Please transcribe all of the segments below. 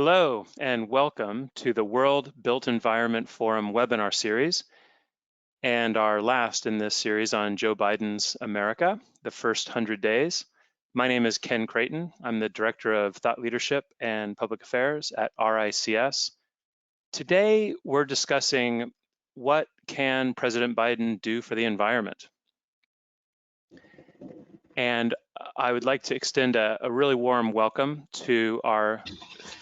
Hello and welcome to the World Built Environment Forum webinar series and our last in this series on Joe Biden's America, the first 100 days. My name is Ken Creighton. I'm the Director of Thought Leadership and Public Affairs at RICS. Today, we're discussing what can President Biden do for the environment? And I would like to extend a really warm welcome to our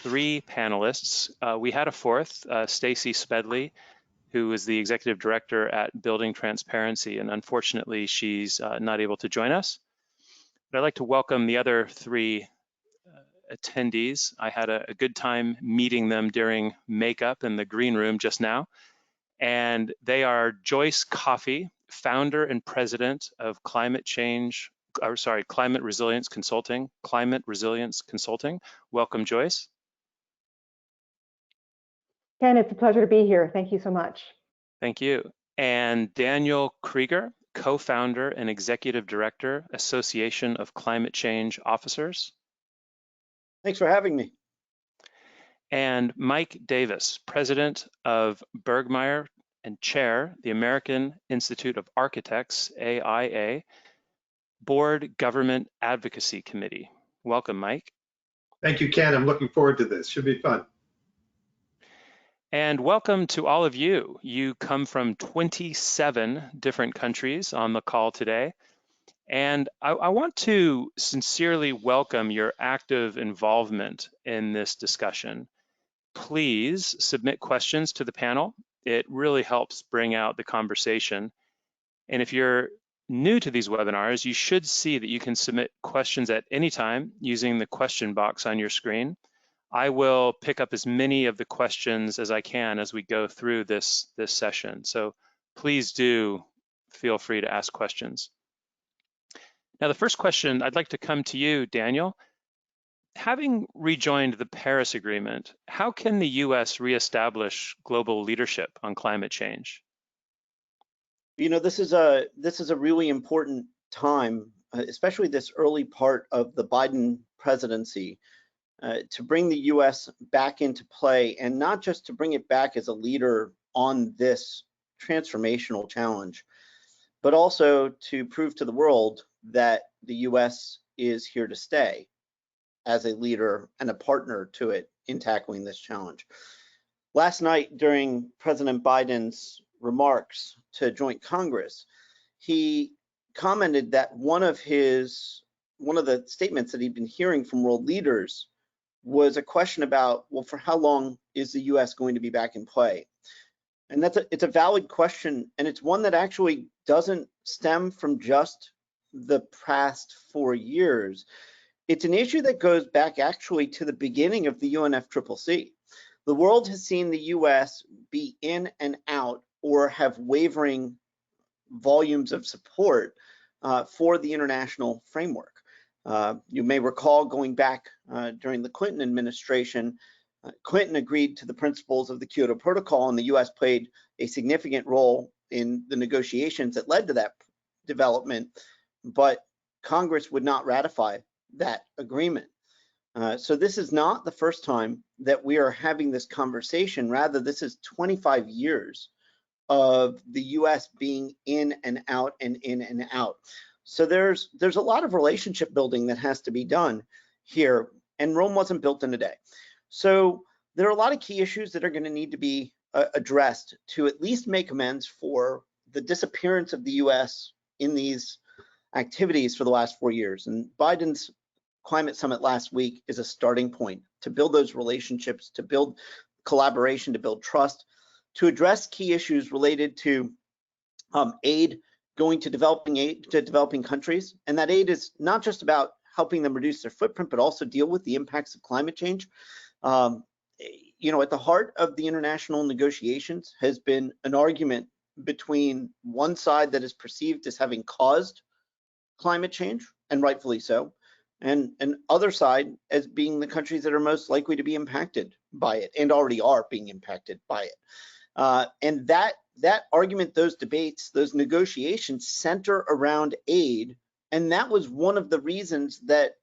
three panelists. We had a fourth, Stacy Smedley, who is the Executive Director at Building Transparency, and unfortunately she's not able to join us. But I'd like to welcome the other three attendees. I had a good time meeting them during makeup in the green room just now. And they are Joyce Coffey, founder and president of Climate Resilience Consulting. Welcome, Joyce. Ken, it's a pleasure to be here. Thank you so much. Thank you. And Daniel Krieger, co-founder and executive director, Association of Climate Change Officers. Thanks for having me. And Mike Davis, president of Bergmeyer and chair, the American Institute of Architects, AIA, Board Government Advocacy Committee. Welcome, Mike. Thank you, Ken. I'm looking forward to this. Should be fun. And welcome to all of you. You come from 27 different countries on the call today. And I want to sincerely welcome your active involvement in this discussion. Please submit questions to the panel. It really helps bring out the conversation. And if you're new to these webinars, you should see that you can submit questions at any time using the question box on your screen. I will pick up as many of the questions as I can as we go through this session. So please do feel free to ask questions. Now, the first question, I'd like to come to you, Daniel. Having rejoined the Paris Agreement, how can the US reestablish global leadership on climate change? You know, this is a really important time, especially this early part of the Biden presidency, to bring the US back into play, and not just to bring it back as a leader on this transformational challenge, but also to prove to the world that the US is here to stay as a leader and a partner to it in tackling this challenge. Last night, during President Biden's remarks to joint Congress, he commented that one of the statements that he'd been hearing from world leaders was a question about, well, for how long is the US going to be back in play? And it's a valid question, and it's one that actually doesn't stem from just the past 4 years. It's an issue that goes back actually to the beginning of the UNFCCC. The world has seen the US be in and out or have wavering volumes of support for the international framework. You may recall going back during the Clinton administration, Clinton agreed to the principles of the Kyoto Protocol, and the US played a significant role in the negotiations that led to that development, but Congress would not ratify that agreement. So this is not the first time that we are having this conversation. Rather, this is 25 years of the US being in and out and in and out. So there's a lot of relationship building that has to be done here, and Rome wasn't built in a day. So there are a lot of key issues that are going to need to be addressed to at least make amends for the disappearance of the US in these activities for the last 4 years. And Biden's climate summit last week is a starting point to build those relationships, to build collaboration, to build trust, to address key issues related to aid going to developing countries. And that aid is not just about helping them reduce their footprint, but also deal with the impacts of climate change. You know, at the heart of the international negotiations has been an argument between one side that is perceived as having caused climate change, and rightfully so, and an other side as being the countries that are most likely to be impacted by it and already are being impacted by it. And that argument, those debates, those negotiations center around aid. And that was one of the reasons that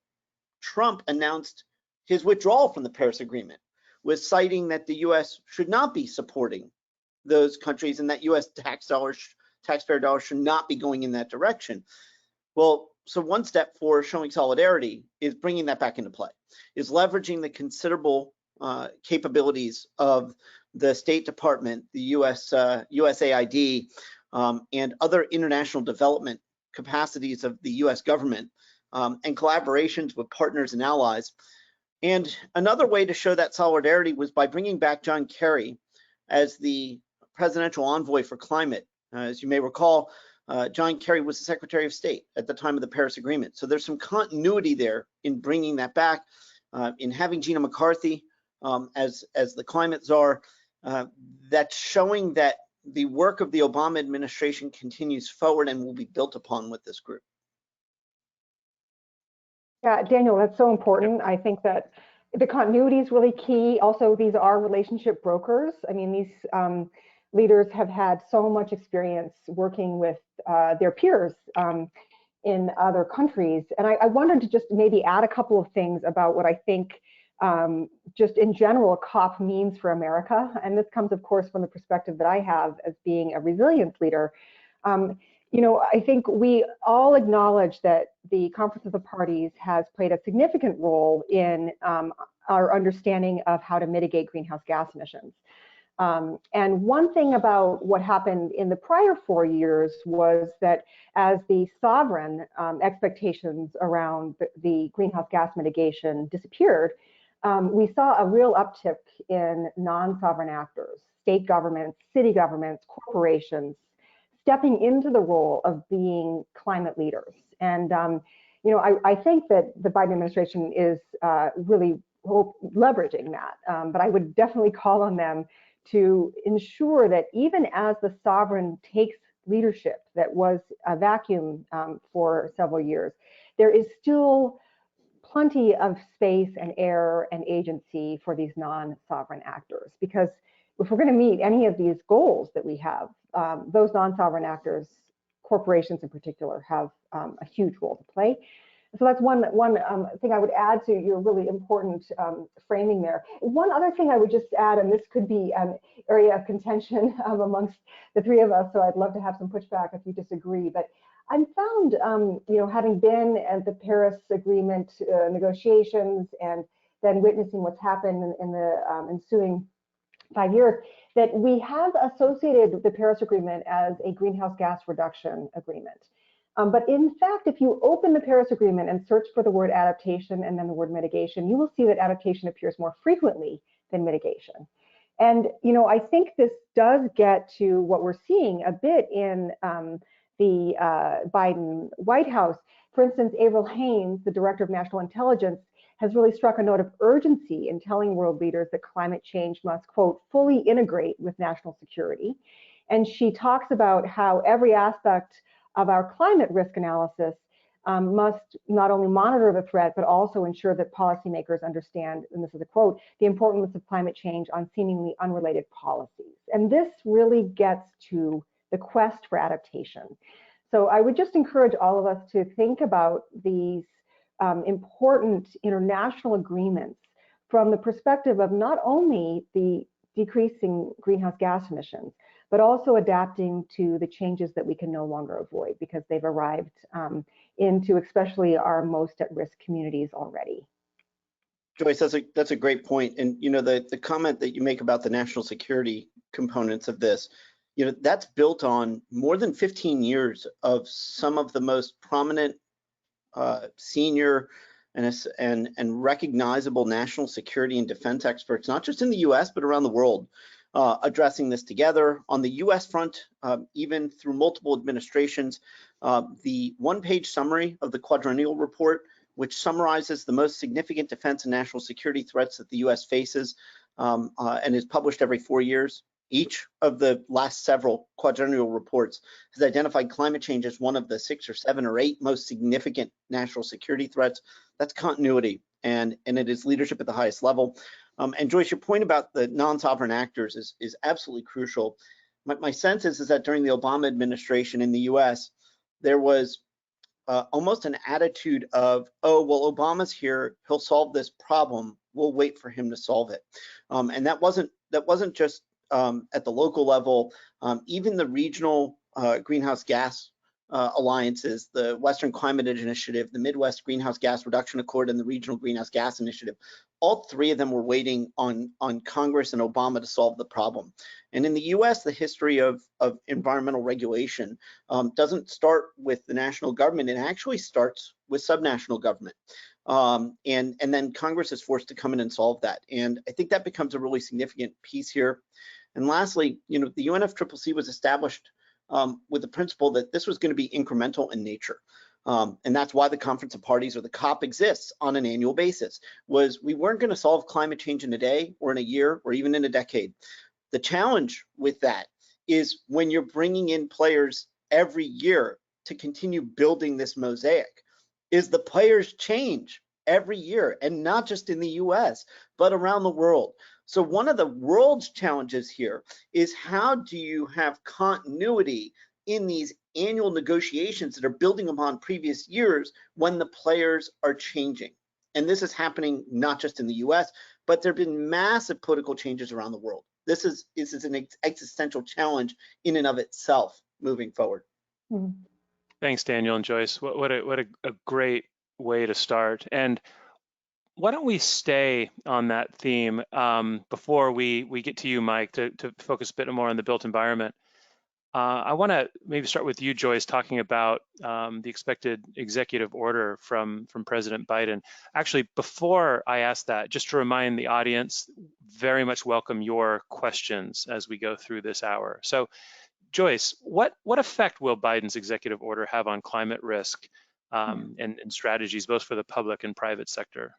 Trump announced his withdrawal from the Paris Agreement, was citing that the US should not be supporting those countries and that US taxpayer dollars should not be going in that direction. Well, so one step for showing solidarity is bringing that back into play, is leveraging the considerable capabilities of the State Department, the USAID, and other international development capacities of the US government, and collaborations with partners and allies. And another way to show that solidarity was by bringing back John Kerry as the presidential envoy for climate. As you may recall, John Kerry was the Secretary of State at the time of the Paris Agreement. So there's some continuity there in bringing that back, in having Gina McCarthy as the climate czar. That's showing that the work of the Obama administration continues forward and will be built upon with this group. Yeah, Daniel, that's so important. I think that the continuity is really key. Also, these are relationship brokers. I mean, these leaders have had so much experience working with their peers in other countries. And I wanted to just maybe add a couple of things about what I think just in general COP means for America. And this comes, of course, from the perspective that I have as being a resilience leader. You know, I think we all acknowledge that the Conference of the Parties has played a significant role in our understanding of how to mitigate greenhouse gas emissions. And one thing about what happened in the prior 4 years was that as the sovereign expectations around the greenhouse gas mitigation disappeared, we saw a real uptick in non-sovereign actors, state governments, city governments, corporations, stepping into the role of being climate leaders. And you know, I think that the Biden administration is really leveraging that, but I would definitely call on them to ensure that even as the sovereign takes leadership that was a vacuum for several years, there is still plenty of space and air and agency for these non-sovereign actors. Because if we're going to meet any of these goals that we have, those non-sovereign actors, corporations in particular, have a huge role to play. So that's one thing I would add to your really important framing there. One other thing I would just add, and this could be an area of contention amongst the three of us, so I'd love to have some pushback if you disagree, but I found, you know, having been at the Paris Agreement negotiations and then witnessing what's happened in the ensuing 5 years, that we have associated the Paris Agreement as a greenhouse gas reduction agreement. But in fact, if you open the Paris Agreement and search for the word adaptation and then the word mitigation, you will see that adaptation appears more frequently than mitigation. And you know, I think this does get to what we're seeing a bit in the Biden White House. For instance, Avril Haines, the Director of National Intelligence, has really struck a note of urgency in telling world leaders that climate change must, quote, fully integrate with national security. And she talks about how every aspect of our climate risk analysis must not only monitor the threat, but also ensure that policymakers understand, and this is a quote, the importance of climate change on seemingly unrelated policies. And this really gets to the quest for adaptation. So I would just encourage all of us to think about these important international agreements from the perspective of not only the decreasing greenhouse gas emissions, but also adapting to the changes that we can no longer avoid because they've arrived into especially our most at-risk communities already. Joyce, that's a great point. And you know, the comment that you make about the national security components of this, you know, that's built on more than 15 years of some of the most prominent senior and recognizable national security and defense experts, not just in the US, but around the world, addressing this together. On the US front, even through multiple administrations, the one-page summary of the Quadrennial Report, which summarizes the most significant defense and national security threats that the US faces and is published every 4 years. Each of the last several quadrennial reports has identified climate change as one of the 6 or 7 or 8 most significant national security threats. That's continuity, and it is leadership at the highest level. And Joyce, your point about the non-sovereign actors is absolutely crucial. My sense is that during the Obama administration in the US, there was almost an attitude of, oh, well, Obama's here, he'll solve this problem, we'll wait for him to solve it. And that wasn't just at the local level. Even the regional greenhouse gas alliances, the Western Climate Initiative, the Midwest Greenhouse Gas Reduction Accord, and the Regional Greenhouse Gas Initiative, all three of them were waiting on Congress and Obama to solve the problem. And in the US, the history of environmental regulation doesn't start with the national government. It actually starts with subnational government. And then Congress is forced to come in and solve that. And I think that becomes a really significant piece here. And lastly, the UNFCCC was established with the principle that this was going to be incremental in nature. And that's why the Conference of Parties, or the COP, exists on an annual basis, was we weren't going to solve climate change in a day or in a year or even in a decade. The challenge with that is when you're bringing in players every year to continue building this mosaic, is the players change every year, and not just in the US, but around the world. So one of the world's challenges here is, how do you have continuity in these annual negotiations that are building upon previous years when the players are changing? And this is happening not just in the US, but there have been massive political changes around the world. This is an existential challenge in and of itself moving forward. Thanks, Daniel and Joyce. What a great way to start. And why don't we stay on that theme before we get to you, Mike, to focus a bit more on the built environment. I want to maybe start with you, Joyce, talking about the expected executive order from President Biden. Actually, before I ask that, just to remind the audience, very much welcome your questions as we go through this hour. So, Joyce, what effect will Biden's executive order have on climate risk and strategies, both for the public and private sector?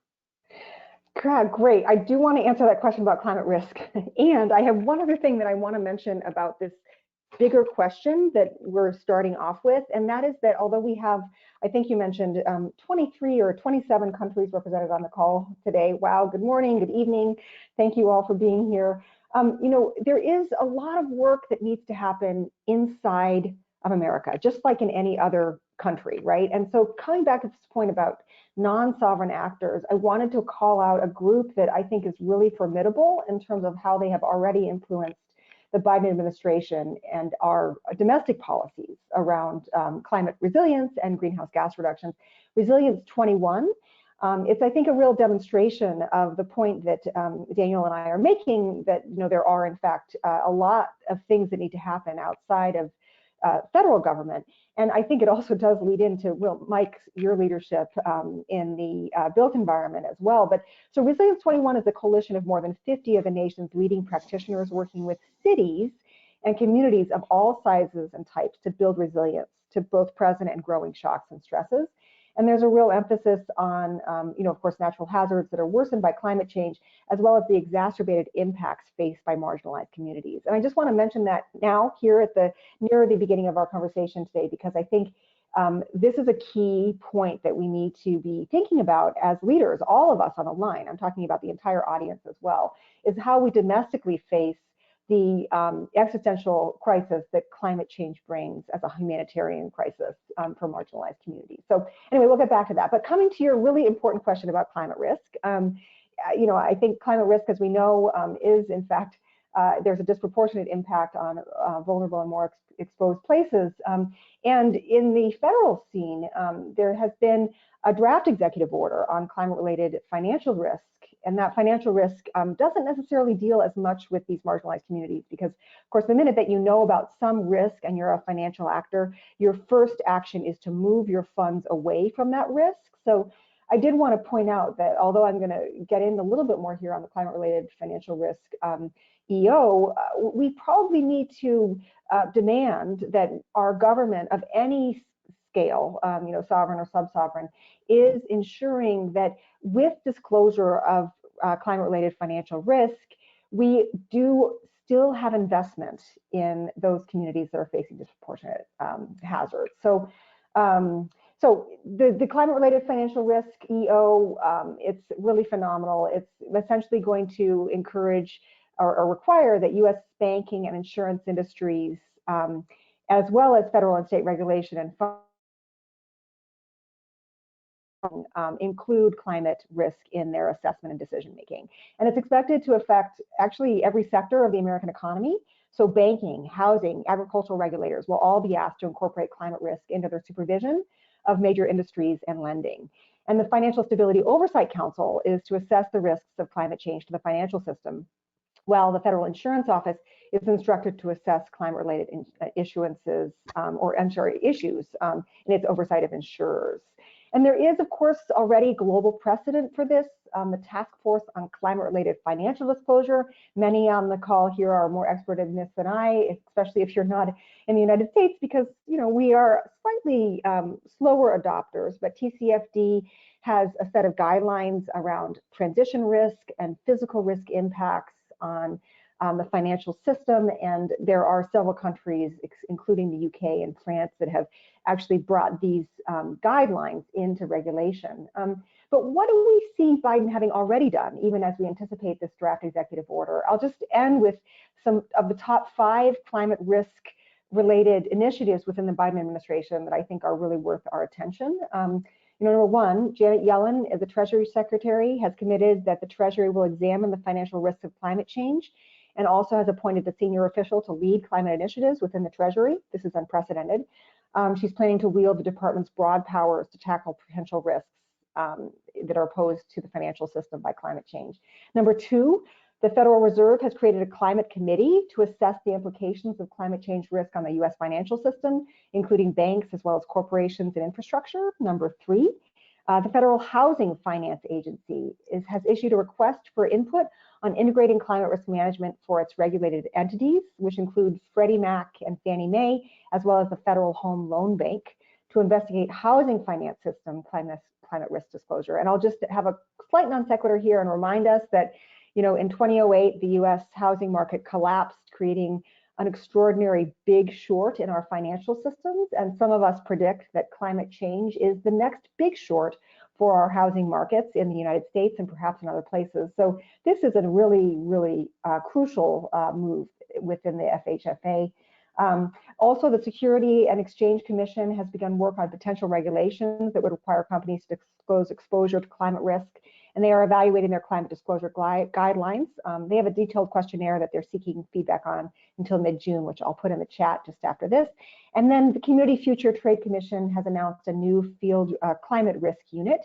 Great. I do want to answer that question about climate risk. And I have one other thing that I want to mention about this bigger question that we're starting off with, and that is that although we have, I think you mentioned 23 or 27 countries represented on the call today. Wow, good morning, good evening. Thank you all for being here. There is a lot of work that needs to happen inside of America, just like in any other country, right? And so coming back to this point about non-sovereign actors, I wanted to call out a group that I think is really formidable in terms of how they have already influenced the Biden administration and our domestic policies around climate resilience and greenhouse gas reductions. Resilience 21, it's, I think, a real demonstration of the point that Daniel and I are making, that there are, in fact, a lot of things that need to happen outside of federal government. And I think it also does lead into, well, Mike, your leadership in the built environment as well. But so Resilience 21 is a coalition of more than 50 of the nation's leading practitioners working with cities and communities of all sizes and types to build resilience to both present and growing shocks and stresses. And there's a real emphasis on, of course, natural hazards that are worsened by climate change, as well as the exacerbated impacts faced by marginalized communities. And I just want to mention that now here at near the beginning of our conversation today, because I think this is a key point that we need to be thinking about as leaders, all of us on the line. I'm talking about the entire audience as well, is how we domestically face the existential crisis that climate change brings as a humanitarian crisis for marginalized communities. So anyway, we'll get back to that. But coming to your really important question about climate risk, I think climate risk, as we know, is in fact, there's a disproportionate impact on vulnerable and more exposed places. And in the federal scene, there has been a draft executive order on climate-related financial risk. And that financial risk doesn't necessarily deal as much with these marginalized communities, because, of course, the minute that you know about some risk and you're a financial actor, your first action is to move your funds away from that risk. So I did want to point out that although I'm going to get in a little bit more here on the climate-related financial risk EO, we probably need to demand that our government of any scale, sovereign or sub-sovereign, is ensuring that with disclosure of climate-related financial risk, we do still have investment in those communities that are facing disproportionate hazards. So, the climate-related financial risk EO, it's really phenomenal. It's essentially going to encourage or require that U.S. banking and insurance industries, as well as federal and state regulation and include climate risk in their assessment and decision making. And it's expected to affect actually every sector of the American economy. So banking, housing, agricultural regulators will all be asked to incorporate climate risk into their supervision of major industries and lending. And the Financial Stability Oversight Council is to assess the risks of climate change to the financial system, while the Federal Insurance Office is instructed to assess climate-related issuances, issues in its oversight of insurers. And there is, of course, already global precedent for this. The Task Force on Climate-Related Financial Disclosure. Many on the call here are more expert in this than I, especially if you're not in the United States, because we are slightly slower adopters. But TCFD has a set of guidelines around transition risk and physical risk impacts on the financial system, and there are several countries, including the UK and France, that have actually brought these guidelines into regulation. But what do we see Biden having already done, even as we anticipate this draft executive order? I'll just end with some of the top 5 climate risk related initiatives within the Biden administration that I think are really worth our attention. Number 1, Janet Yellen, as the Treasury Secretary, has committed that the Treasury will examine the financial risks of climate change and also has appointed a senior official to lead climate initiatives within the Treasury. This is unprecedented. She's planning to wield the department's broad powers to tackle potential risks that are posed to the financial system by climate change. Number 2, the Federal Reserve has created a climate committee to assess the implications of climate change risk on the U.S. financial system, including banks as well as corporations and infrastructure. Number 3, the Federal Housing Finance Agency has issued a request for input on integrating climate risk management for its regulated entities, which include Freddie Mac and Fannie Mae, as well as the Federal Home Loan Bank, to investigate housing finance system climate risk disclosure. And I'll just have a slight non sequitur here and remind us that in 2008, the U.S. housing market collapsed, creating an extraordinary big short in our financial systems. And some of us predict that climate change is the next big short for our housing markets in the United States and perhaps in other places. So this is a really, really crucial move within the FHFA. Also, the Security and Exchange Commission has begun work on potential regulations that would require companies to disclose exposure to climate risk, and they are evaluating their climate disclosure guidelines. They have a detailed questionnaire that they're seeking feedback on until mid-June, which I'll put in the chat just after this. And then the Community Future Trade Commission has announced a new field climate risk unit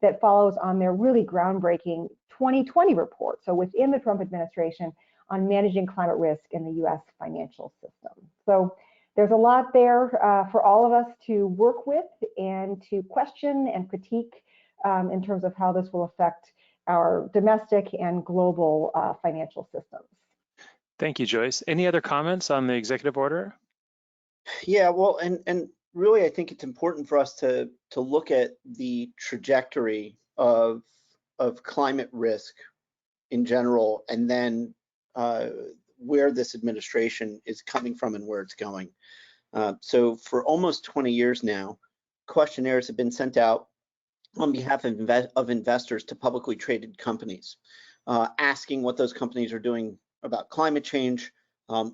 that follows on their really groundbreaking 2020 report. So within the Trump administration, on managing climate risk in the U.S. financial system. So there's a lot there for all of us to work with and to question and critique in terms of how this will affect our domestic and global financial systems. Thank you, Joyce. Any other comments on the executive order? Yeah, well, and really, I think it's important for us to look at the trajectory of climate risk in general, and then where this administration is coming from and where it's going. So for almost 20 years now, questionnaires have been sent out on behalf of investors to publicly traded companies, asking what those companies are doing about climate change.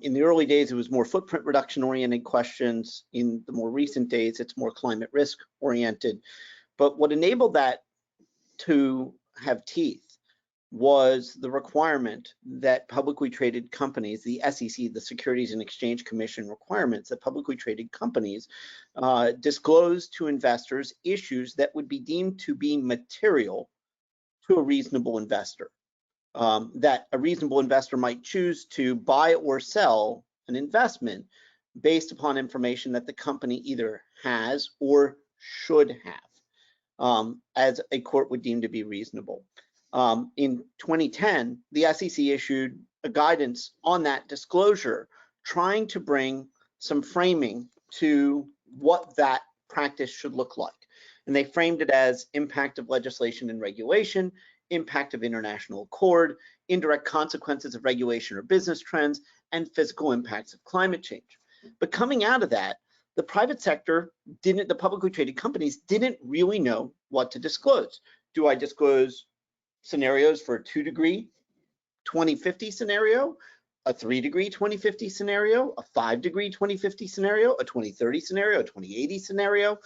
In the early days, it was more footprint reduction oriented questions. In the more recent days, it's more climate risk oriented. But what enabled that to have teeth was the requirement that publicly traded companies, the SEC, the Securities and Exchange Commission requirements that publicly traded companies disclose to investors issues that would be deemed to be material to a reasonable investor. That a reasonable investor might choose to buy or sell an investment based upon information that the company either has or should have, as a court would deem to be reasonable. In 2010, the SEC issued a guidance on that disclosure, trying to bring some framing to what that practice should look like. And they framed it as impact of legislation and regulation, impact of international accord, indirect consequences of regulation or business trends, and physical impacts of climate change. But coming out of that, the private sector the publicly traded companies didn't really know what to disclose. Do I disclose scenarios for a 2-degree 2050 scenario, a 3-degree 2050 scenario, a 5-degree 2050 scenario, a 2030 scenario, a 2080 scenario?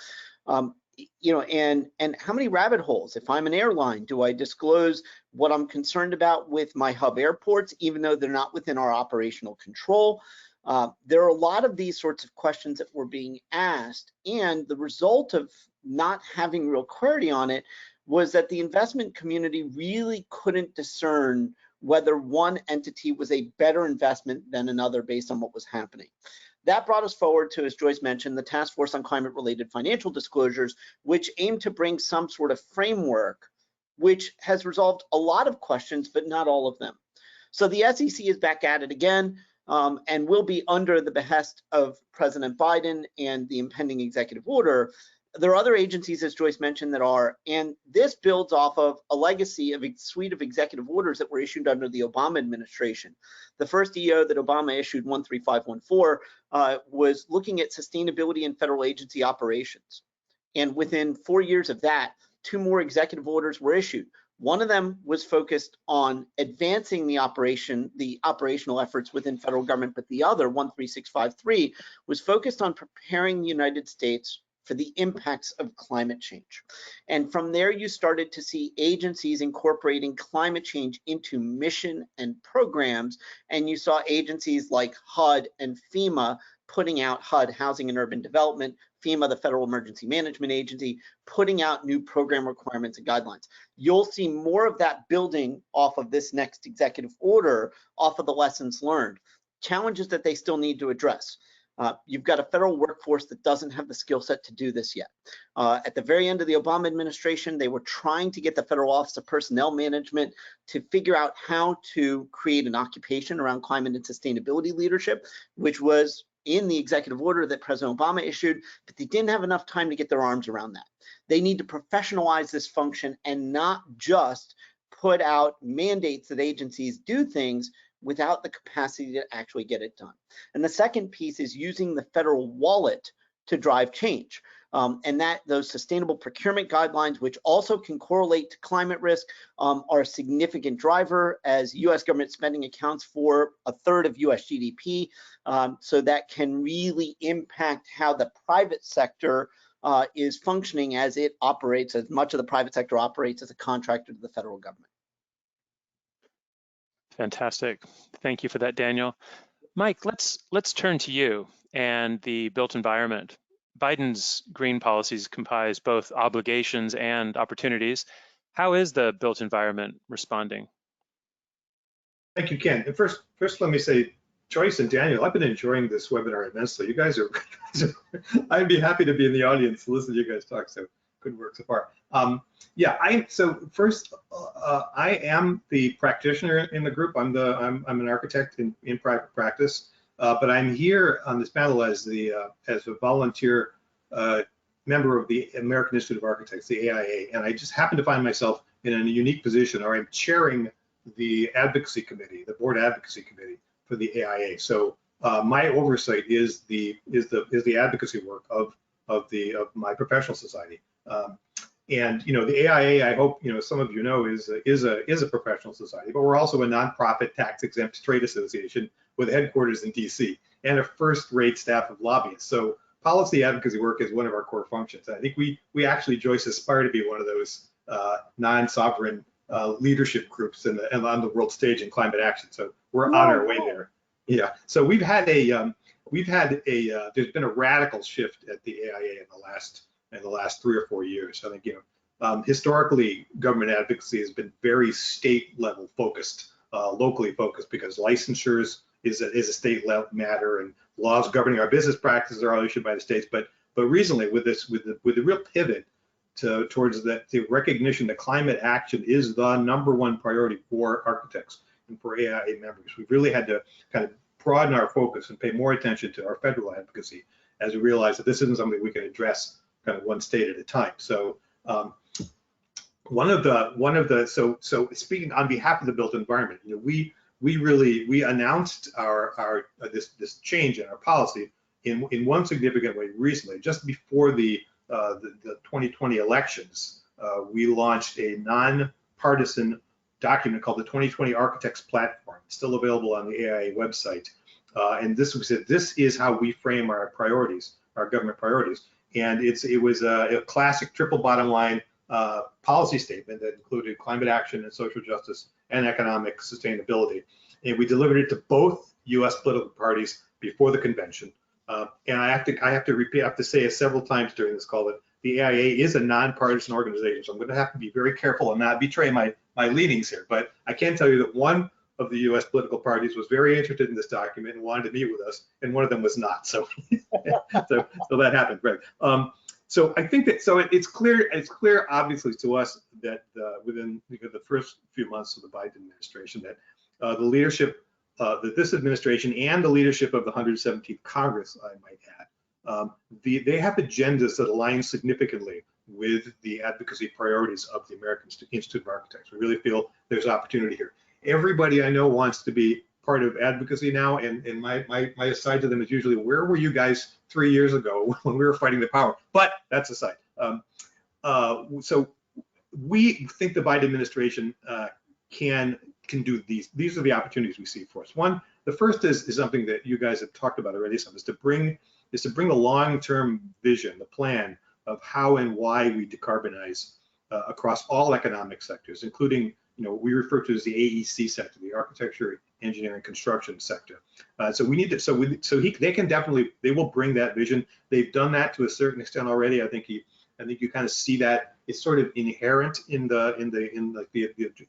and how many rabbit holes? If I'm an airline, do I disclose what I'm concerned about with my hub airports, even though they're not within our operational control? There are a lot of these sorts of questions that were being asked, and the result of not having real clarity on it was that the investment community really couldn't discern whether one entity was a better investment than another based on what was happening. That brought us forward to, as Joyce mentioned, the Task Force on Climate-Related Financial Disclosures, which aim to bring some sort of framework, which has resolved a lot of questions, but not all of them. So the SEC is back at it again, and will be under the behest of President Biden and the impending executive order. There are other agencies, as Joyce mentioned, that are, and this builds off of a legacy of a suite of executive orders that were issued under the Obama administration. The first EO that Obama issued, 13514, was looking at sustainability in federal agency operations. And within 4 years of that, 2 more executive orders were issued. One of them was focused on advancing the operational efforts within federal government, but the other, 13653, was focused on preparing the United States for the impacts of climate change. And from there, you started to see agencies incorporating climate change into mission and programs, and you saw agencies like HUD and FEMA putting out, HUD, Housing and Urban Development, FEMA, the Federal Emergency Management Agency, putting out new program requirements and guidelines. You'll see more of that building off of this next executive order, off of the lessons learned, challenges that they still need to address. You've got a federal workforce that doesn't have the skill set to do this yet. At the very end of the Obama administration, they were trying to get the Federal Office of Personnel Management to figure out how to create an occupation around climate and sustainability leadership, which was in the executive order that President Obama issued, but they didn't have enough time to get their arms around that. They need to professionalize this function and not just put out mandates that agencies do things without the capacity to actually get it done. And the second piece is using the federal wallet to drive change. And that those sustainable procurement guidelines, which also can correlate to climate risk, are a significant driver, as US government spending accounts for 1/3 of US GDP. So that can really impact how the private sector is functioning as it operates, as much of the private sector operates as a contractor to the federal government. Fantastic. Thank you for that, Daniel. Mike, let's turn to you and the built environment. Biden's green policies comprise both obligations and opportunities. How is the built environment responding? Thank you, Ken. And first, let me say, Joyce and Daniel, I've been enjoying this webinar immensely. You guys are, I'd be happy to be in the audience to listen to you guys talk. So good work so far. I am the practitioner in the group. I'm an architect in private practice, but I'm here on this panel as a volunteer member of the American Institute of Architects, the AIA, and I just happen to find myself in a unique position, or I'm chairing the advocacy committee, the board advocacy committee for the AIA. So my oversight is the advocacy work of my professional society. And the AIA, I hope some of you know, is a professional society, but we're also a nonprofit tax-exempt trade association with headquarters in DC and a first-rate staff of lobbyists. So policy advocacy work is one of our core functions. I think we actually, Joyce, aspire to be one of those non-sovereign leadership groups on the world stage in climate action. So we're on our way there. Yeah. So there's been a radical shift at the AIA in the last 3 or 4 years. I think historically government advocacy has been very state level focused, locally focused, because licensures is a state level matter, and laws governing our business practices are all issued by the states. But recently, with the real pivot towards the recognition that climate action is the #1 priority for architects and for AIA members, we've really had to kind of broaden our focus and pay more attention to our federal advocacy, as we realize that this isn't something we can address kind of one state at a time. So so speaking on behalf of the built environment, we announced this change in our policy in one significant way recently. Just before the 2020 elections, we launched a nonpartisan document called the 2020 Architects Platform. It's still available on the AIA website. And this is how we frame our priorities, our government priorities. And it was a classic triple bottom line policy statement that included climate action and social justice and economic sustainability. And we delivered it to both U.S. political parties before the convention. And I have to say it several times during this call that the AIA is a nonpartisan organization, so I'm going to have to be very careful and not betray my leanings here. But I can tell you that one of the U.S. political parties was very interested in this document and wanted to meet with us, and one of them was not. So, so that happened, Greg. So I think that it's clear, obviously, to us that within the first few months of the Biden administration that the leadership, that this administration and the leadership of the 117th Congress, I might add, they have agendas that align significantly with the advocacy priorities of the American Institute of Architects. We really feel there's opportunity here. Everybody I know wants to be part of advocacy now, and my aside to them is usually, where were you guys 3 years ago when we were fighting the power? But that's aside. So we think the Biden administration can do these. These are the opportunities we see for us. One, the first is something that you guys have talked about already. Some is to bring the long-term vision, the plan of how and why we decarbonize across all economic sectors, including what we refer to as the AEC sector, the architecture, engineering, construction sector. So we need to. They will bring that vision. They've done that to a certain extent already. I think you kind of see that it's sort of inherent in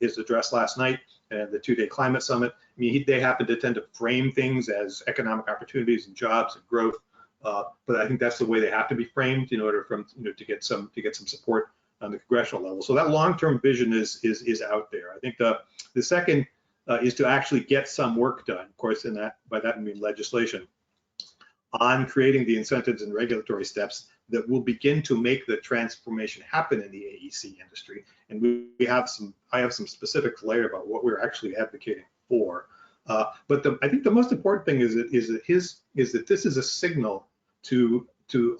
his address last night and the two-day climate summit. I mean, they happen to tend to frame things as economic opportunities and jobs and growth, but I think that's the way they have to be framed in order to get some support on the congressional level. So that long-term vision is out there. I think the second is to actually get some work done, of course, by that I mean legislation, on creating the incentives and regulatory steps that will begin to make the transformation happen in the AEC industry. And I have some specifics later about what we're actually advocating for. But I think the most important thing is that this is a signal to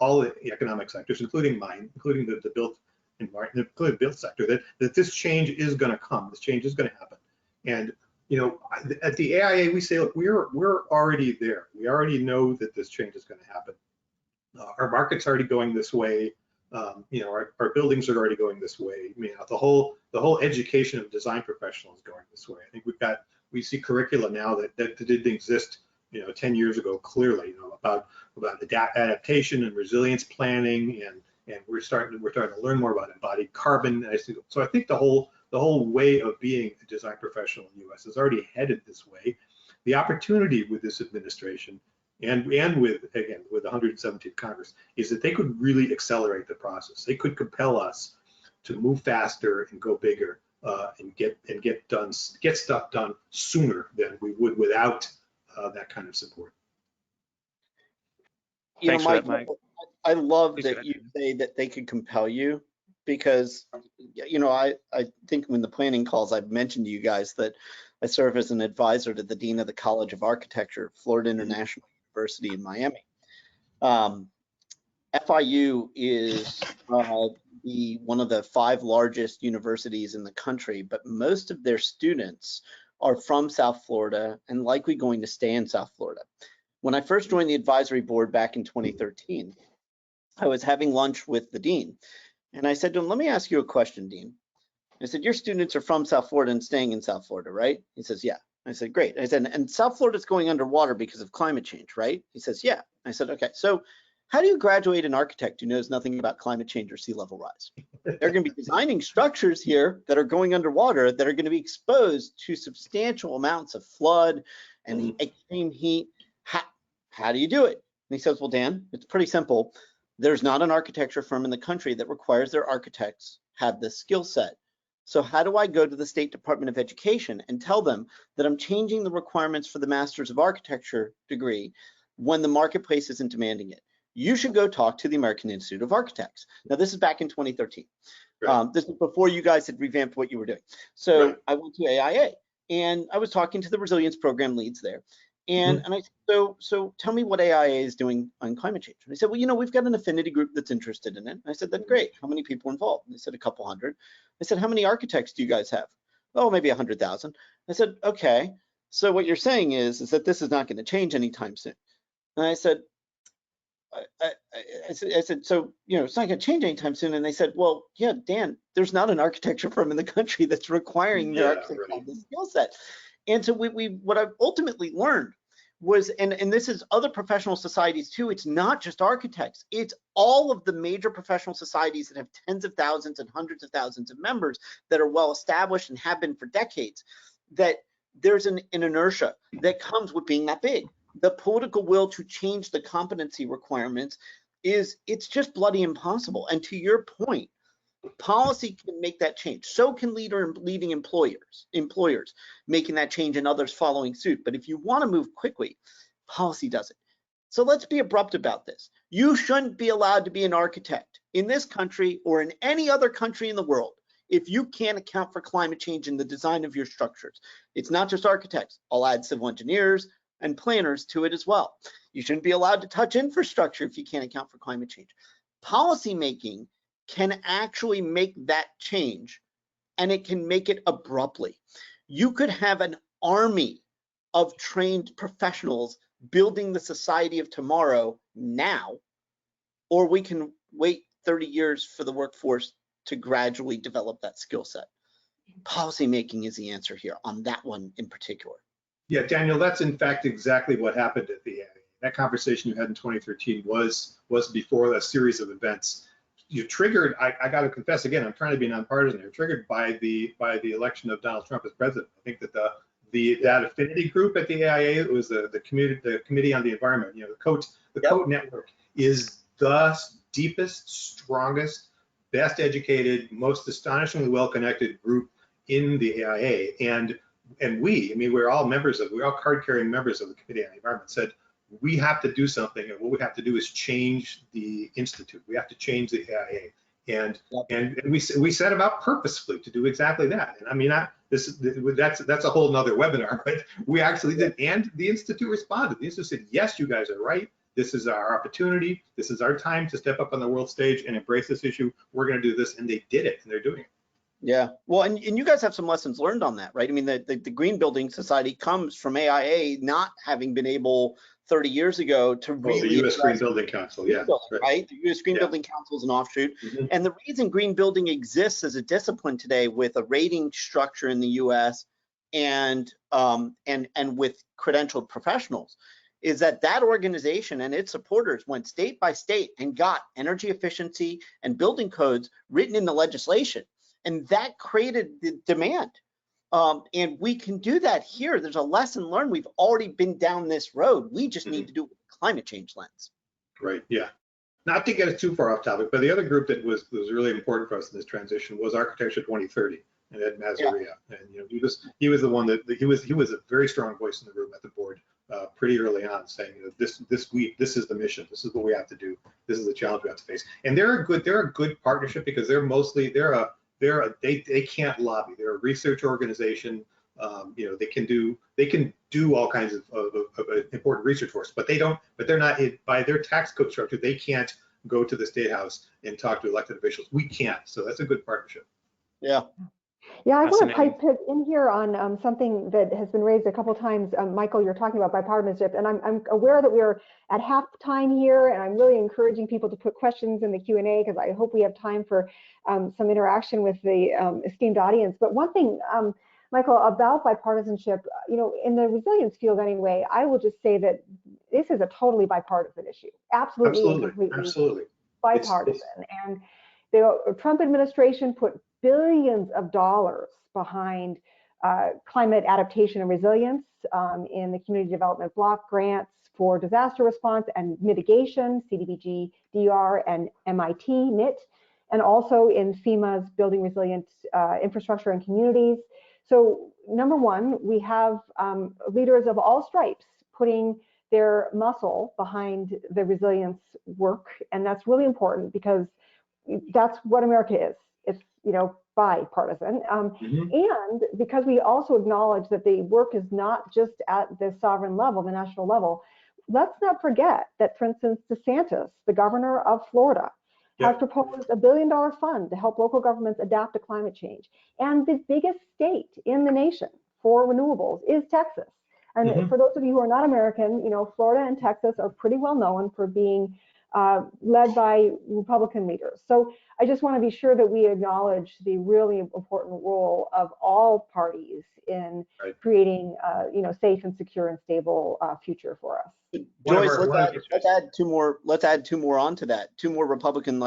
all the economic sectors, including mine, including the built environment, including the built sector, that this change is going to come. This change is going to happen. And at the AIA, we say, look, we're already there. We already know that this change is going to happen. Our market's already going this way. Our buildings are already going this way. I mean, the whole education of design professionals is going this way. I think we see curricula now that didn't exist 10 years ago clearly, about adaptation and resilience planning, and we're starting to learn more about embodied carbon. So I think the whole way of being a design professional in the U.S. is already headed this way. The opportunity with this administration and with the 117th Congress is that they could really accelerate the process. They could compel us to move faster and go bigger and get stuff done sooner than we would without that kind of support. Thanks for that, Mike. I love that you say that they could compel you, because I think when the planning calls, I've mentioned to you guys that I serve as an advisor to the Dean of the College of Architecture, Florida International University in Miami. FIU is one of the 5 largest universities in the country, but most of their students are from South Florida and likely going to stay in South Florida. When I first joined the advisory board back in 2013, I was having lunch with the dean, and I said to him, let me ask you a question, Dean. I said, your students are from South Florida and staying in South Florida, right? He says, yeah. I said, great. I said, and South Florida's going underwater because of climate change, right? He says, yeah. I said, okay, so how do you graduate an architect who knows nothing about climate change or sea level rise? They're going to be designing structures here that are going underwater, that are going to be exposed to substantial amounts of flood and the extreme heat. How do you do it? And he says, well, Dan, it's pretty simple. There's not an architecture firm in the country that requires their architects have this skill set. So how do I go to the State Department of Education and tell them that I'm changing the requirements for the Masters of Architecture degree when the marketplace isn't demanding it? You should go talk to the American Institute of Architects. Now, this is back in 2013. Right. This is before you guys had revamped what you were doing. So right. I went to AIA and I was talking to the resilience program leads there. And, and I said, so tell me what AIA is doing on climate change. And I said, well, we've got an affinity group that's interested in it. And I said, that's great. How many people involved? And they said, a couple hundred. I said, how many architects do you guys have? Oh, maybe 100,000. I said, okay. So what you're saying is that this is not going to change anytime soon. And I said, I said, so, it's not going to change anytime soon. And they said, well, yeah, Dan, there's not an architecture firm in the country that's requiring their architects to have this skill set. And so what I've ultimately learned was, and this is other professional societies too, it's not just architects, it's all of the major professional societies that have tens of thousands and hundreds of thousands of members that are well established and have been for decades, that there's an inertia that comes with being that big. The political will to change the competency requirements it's just bloody impossible. And to your point, policy can make that change. So can leading employers making that change and others following suit. But if you want to move quickly, policy does it. So let's be abrupt about this. You shouldn't be allowed to be an architect in this country or in any other country in the world if you can't account for climate change in the design of your structures. It's not just architects. I'll add civil engineers and planners to it as well. You shouldn't be allowed to touch infrastructure if you can't account for climate change. Policy making can actually make that change, and it can make it abruptly. You could have an army of trained professionals building the society of tomorrow now, or we can wait 30 years for the workforce to gradually develop that skill set. Policy making is the answer here on that one in particular. Yeah, Daniel, that's in fact exactly what happened at the AIA. That conversation you had in 2013 was before a series of events. You triggered, I got to confess again, I'm trying to be nonpartisan here, triggered by the election of Donald Trump as president. I think that that affinity group at the AIA, it was the Committee on the Environment, the COAT network is the deepest, strongest, best educated, most astonishingly well-connected group in the AIA. And we're all card-carrying members of the Committee on the Environment, said, we have to do something, and what we have to do is change the institute. We have to change the AIA, and we set about purposefully to do exactly that. And I mean, that's a whole nother webinar, but we actually did, and the institute responded. The institute said, yes, you guys are right. This is our opportunity. This is our time to step up on the world stage and embrace this issue. We're going to do this, and they did it, and they're doing it. Yeah, well, and you guys have some lessons learned on that, right? I mean, the Green Building Society comes from AIA not having been able 30 years ago to really the U.S. Green Building Council, yeah, right? The U.S. Green Building Council is an offshoot, and the reason green building exists as a discipline today, with a rating structure in the U.S. and with credentialed professionals, is that organization and its supporters went state by state and got energy efficiency and building codes written into legislation, and that created the demand. And we can do that here. There's a lesson learned. We've already been down this road. We just need to do it with a climate change lens. Right, yeah. Not to get us too far off topic, but the other group that was really important for us in this transition was Architecture 2030 and Ed Mazaria. And he was the one that he was a very strong voice in the room at the board pretty early on, saying, this is the mission. This is what we have to do. This is the challenge we have to face. And they're a good partnership because they can't lobby. They're a research organization. They can do all kinds of important research for us, but they're not, by their tax code structure, they can't go to the State House and talk to elected officials. We can't, so that's a good partnership. Yeah. Yeah, I want to pipe in here on something that has been raised a couple times. Michael, you're talking about bipartisanship, and I'm aware that we are at halftime here, and I'm really encouraging people to put questions in the Q&A because I hope we have time for some interaction with the esteemed audience. But one thing, Michael, about bipartisanship, in the resilience field anyway, I will just say that this is a totally bipartisan issue. Absolutely bipartisan. And the Trump administration put billions of dollars behind climate adaptation and resilience in the community development block grants for disaster response and mitigation, CDBG, DR, and MIT, MIT, and also in FEMA's building resilient infrastructure and communities. So number one, we have leaders of all stripes putting their muscle behind the resilience work, and that's really important because that's what America is. It's bipartisan, and because we also acknowledge that the work is not just at the sovereign level, the national level. Let's not forget that, for instance, DeSantis, the governor of Florida, has proposed $1 billion fund to help local governments adapt to climate change. And the biggest state in the nation for renewables is Texas. And for those of you who are not American, Florida and Texas are pretty well known for being led by Republican leaders. So I just want to be sure that we acknowledge the really important role of all parties in creating, safe and secure and stable future for us. Joyce, let's add two more. Let's add two more onto that. Two more Republican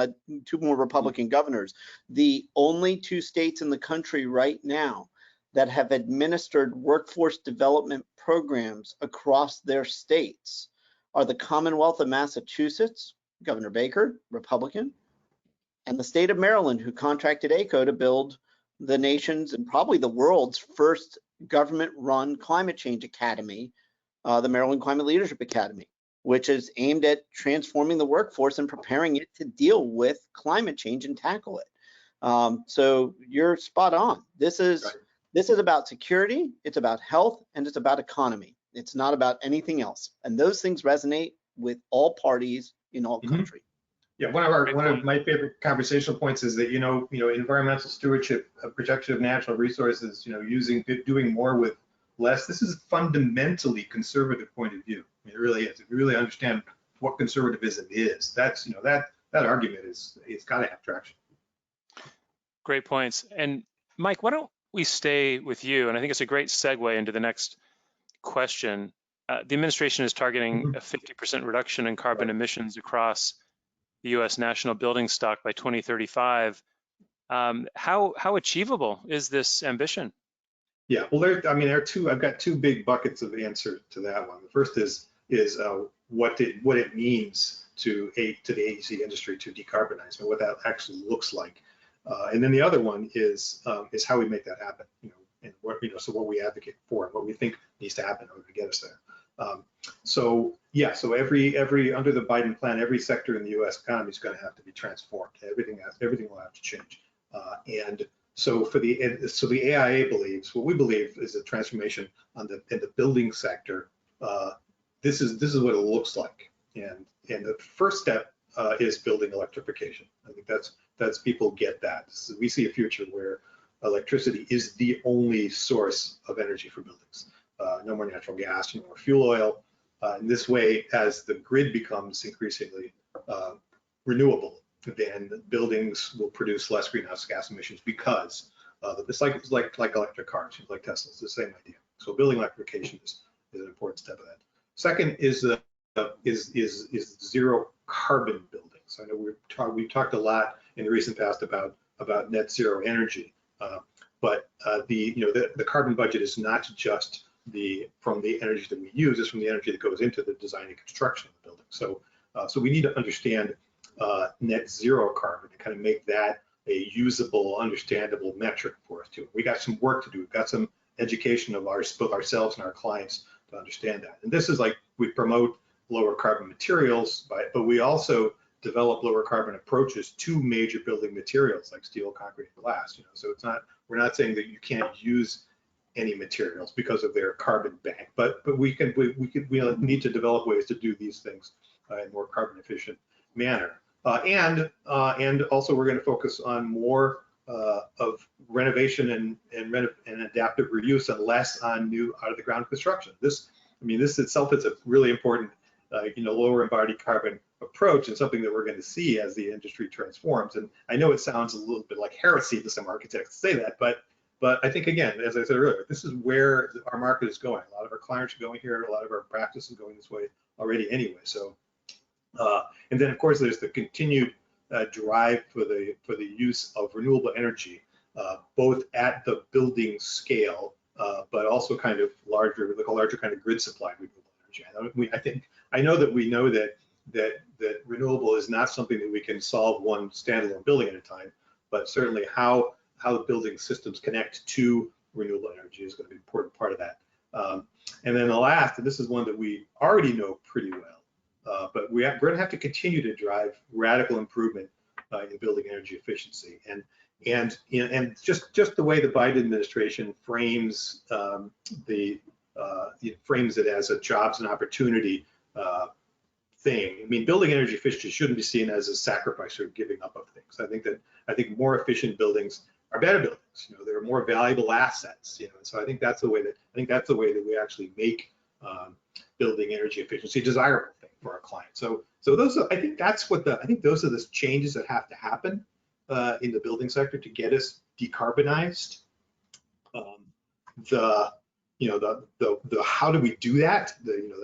governors. The only two states in the country right now that have administered workforce development programs across their states are the Commonwealth of Massachusetts, Governor Baker, Republican, and the state of Maryland, who contracted ACO to build the nation's and probably the world's first government-run climate change academy, the Maryland Climate Leadership Academy, which is aimed at transforming the workforce and preparing it to deal with climate change and tackle it. So you're spot on. This is about security, it's about health, and it's about economy. It's not about anything else. And those things resonate with all parties in all countries. Yeah, one of my favorite conversational points is that environmental stewardship, protection of natural resources, doing more with less. This is a fundamentally conservative point of view. I mean, it really is. If you really understand what conservatism is, that's that argument it's got to have traction. Great points. And Mike, why don't we stay with you? And I think it's a great segue into the next question. The administration is targeting a 50% reduction in carbon emissions across the U.S. national building stock by 2035. How achievable is this ambition? Yeah, well, I've got two big buckets of answer to that one. The first is what it means to the AEC industry to decarbonize and what that actually looks like. And then the other one is how we make that happen, and what we advocate for and what we think needs to happen in order to get us there. So every under the Biden plan, every sector in the U.S. economy is going to have to be transformed. Everything will have to change. And so the AIA believes, what we believe is a transformation in the building sector. This is what it looks like. And the first step is building electrification. I think that's people get that. So we see a future where electricity is the only source of energy for buildings. No more natural gas, no more fuel oil. In this way, as the grid becomes increasingly renewable, then buildings will produce less greenhouse gas emissions because it's like electric cars, like Tesla. It's the same idea. So building electrification is an important step of that. Second is zero carbon buildings. I know we've talked a lot in the recent past about net zero energy, but the carbon budget is not just from the energy that we use, it's from the energy that goes into the design and construction of the building. So we need to understand net zero carbon to kind of make that a usable, understandable metric for us too. We got some work to do. We've got some education of both ourselves and our clients to understand that. And this is like we promote lower carbon materials, but we also develop lower carbon approaches to major building materials like steel, concrete, and glass. So we're not saying that you can't use any materials because of their carbon bank, but we need to develop ways to do these things in a more carbon efficient manner. And also we're going to focus on more of renovation and adaptive reuse and less on new out of the ground construction. This itself is a really important lower embodied carbon approach and something that we're going to see as the industry transforms. And I know it sounds a little bit like heresy to some architects to say that, but I think, again, as I said earlier, this is where our market is going. A lot of our clients are going here. A lot of our practice is going this way already anyway. So, and then of course there's the continued drive for the use of renewable energy, both at the building scale, but also kind of larger kind of grid supply renewable energy. I know that we know that renewable is not something that we can solve one standalone building at a time, but certainly how the building systems connect to renewable energy is going to be an important part of that. And then the last, and this is one that we already know pretty well, but we're going to have to continue to drive radical improvement in building energy efficiency. And just the way the Biden administration frames frames it as a jobs and opportunity thing. I mean, building energy efficiency shouldn't be seen as a sacrifice or giving up of things. I think more efficient buildings are better buildings. They're more valuable assets. And so I think that's the way that we actually make building energy efficiency a desirable thing our clients. So those are, I think that's what I think those are the changes that have to happen in the building sector to get us decarbonized. The how do we do that?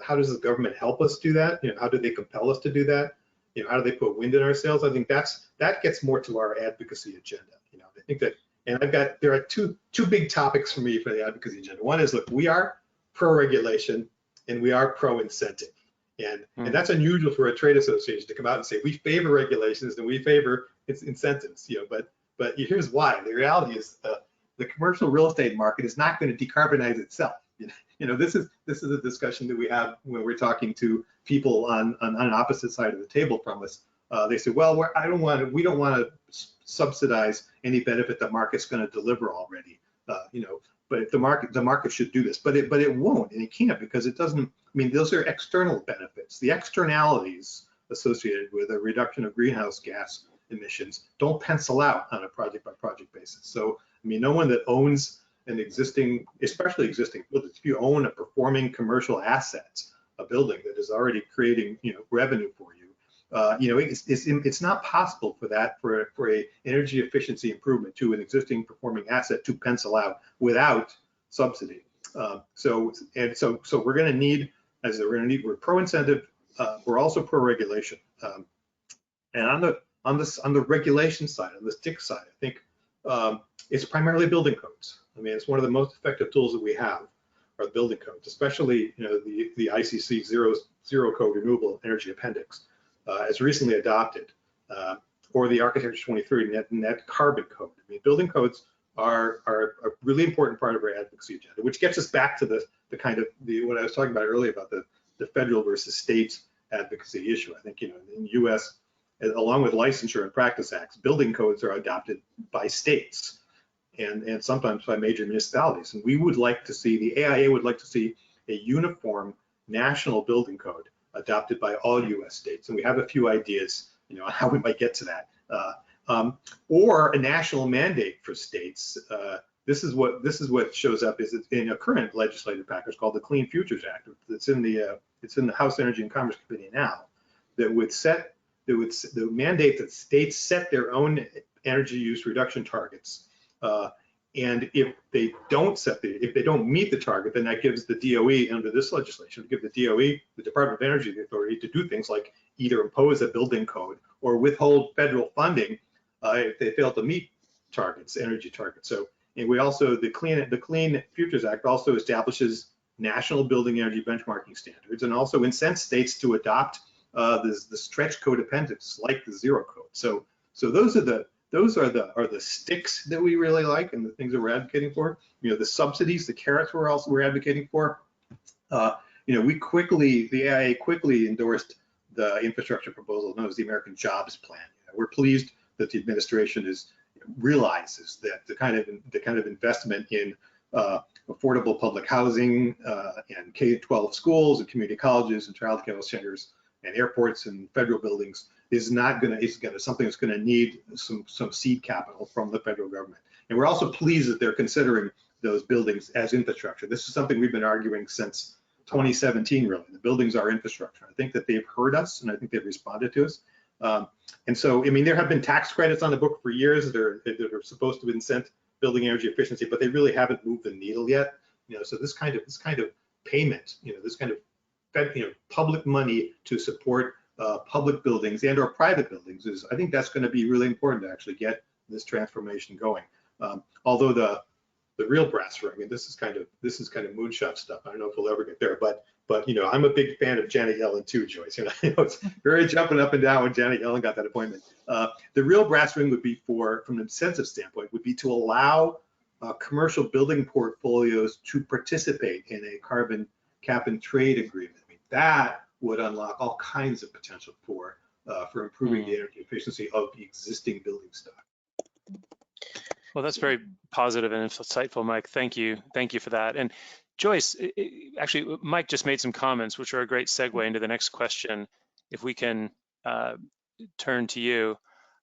How does the government help us do that? How do they compel us to do that? How do they put wind in our sails? I think that gets more to our advocacy agenda. I think that, and there are two big topics for me for the advocacy agenda. One is, look, we are pro-regulation and we are pro-incentive. And that's unusual for a trade association to come out and say we favor regulations and we favor its incentives. But here's why. The reality is the commercial real estate market is not going to decarbonize itself. This is a discussion that we have when we're talking to people on an opposite side of the table from us. They say, well, we don't want to subsidize any benefit the market's going to deliver already. But if the market should do this, but it won't, and it can't, because it doesn't. I mean, those are external benefits. The externalities associated with a reduction of greenhouse gas emissions don't pencil out on a project by project basis. So, I mean, no one that owns an existing, especially existing buildings, if you own a performing commercial asset, a building that is already creating revenue for you, it's not possible for a energy efficiency improvement to an existing performing asset to pencil out without subsidy. So we're going to need, we're pro-incentive, we're also pro-regulation, and on the regulation side, on the stick side, I think it's primarily building codes. I mean, it's one of the most effective tools that we have are the building codes, especially the ICC zero code renewable energy appendix. As recently adopted, or the Architecture 23 net carbon code. I mean, building codes are a really important part of our advocacy agenda, which gets us back to the what I was talking about earlier about the federal versus state advocacy issue. I think in the U.S., along with licensure and practice acts, building codes are adopted by states and sometimes by major municipalities. And we would like to see, the AIA would like to see a uniform national building code adopted by all U.S. states, and we have a few ideas, on how we might get to that, or a national mandate for states. This is what shows up is in a current legislative package called the Clean Futures Act. It's in the House Energy and Commerce Committee now. That would mandate that states set their own energy use reduction targets. And if they don't meet the target, then that gives the DOE, under this legislation, give the DOE, the Department of Energy, the authority to do things like either impose a building code or withhold federal funding if they fail to meet targets, energy targets. So, and we also, the Clean Futures Act also establishes national building energy benchmarking standards and also incents states to adopt the stretch code appendix like the zero code. So those are the sticks that we really like and the things that we're advocating for. The subsidies, the carrots we're advocating for. The AIA quickly endorsed the infrastructure proposal known as the American Jobs Plan. We're pleased that the administration realizes that the kind of investment in affordable public housing and K-12 schools and community colleges and child care centers and airports and federal buildings is something that's going to need some seed capital from the federal government. And we're also pleased that they're considering those buildings as infrastructure. This is something we've been arguing since 2017, really. The buildings are infrastructure. I think that they've heard us and I think they've responded to us. And so, I mean, there have been tax credits on the book for years that are supposed to incent building energy efficiency, but they really haven't moved the needle yet. So this kind of payment, this kind of public money to support public buildings and or private buildings I think that's going to be really important to actually get this transformation going. Although the real brass ring, I mean, this is kind of moonshot stuff. I don't know if we'll ever get there, but I'm a big fan of Janet Yellen too, Joyce. It's very jumping up and down when Janet Yellen got that appointment. The real brass ring would be from an incentive standpoint, would be to allow commercial building portfolios to participate in a carbon cap and trade agreement. I mean, that would unlock all kinds of potential for improving the energy efficiency of the existing building stock. Well, that's very positive and insightful, Mike. Thank you for that. And Joyce, actually, Mike just made some comments, which are a great segue into the next question. If we can turn to you,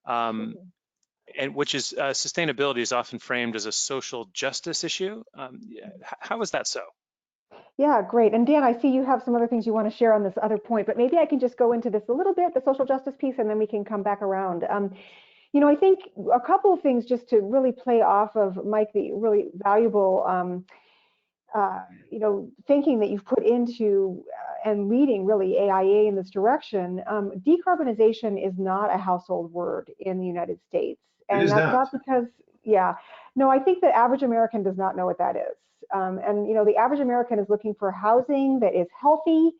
and which is sustainability is often framed as a social justice issue. How is that so? Yeah, great. And Dan, I see you have some other things you want to share on this other point, but maybe I can just go into this a little bit, the social justice piece, and then we can come back around. I think a couple of things just to really play off of Mike, the really valuable thinking that you've put into and leading really AIA in this direction. Decarbonization is not a household word in the United States. It And is that's not. not because, yeah, no, I think the average American does not know what that is. The average American is looking for housing that is healthy,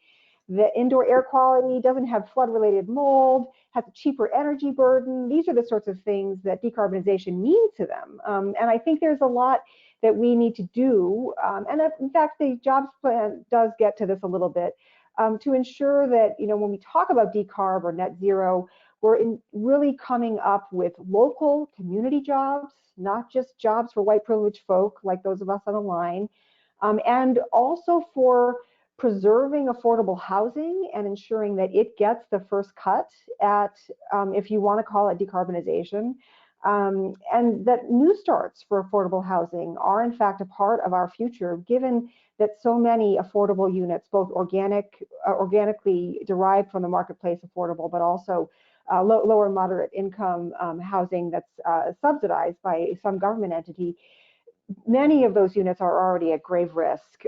the indoor air quality, doesn't have flood-related mold, has a cheaper energy burden. These are the sorts of things that decarbonization means to them. And I think there's a lot that we need to do, and in fact, the jobs plan does get to this a little bit, to ensure that, when we talk about decarb or net zero, we're really coming up with local community jobs, not just jobs for white privileged folk like those of us on the line, and also for preserving affordable housing and ensuring that it gets the first cut at, if you want to call it decarbonization, and that new starts for affordable housing are in fact a part of our future, given that so many affordable units, both organically derived from the marketplace affordable, but also lower and moderate income housing that's subsidized by some government entity, many of those units are already at grave risk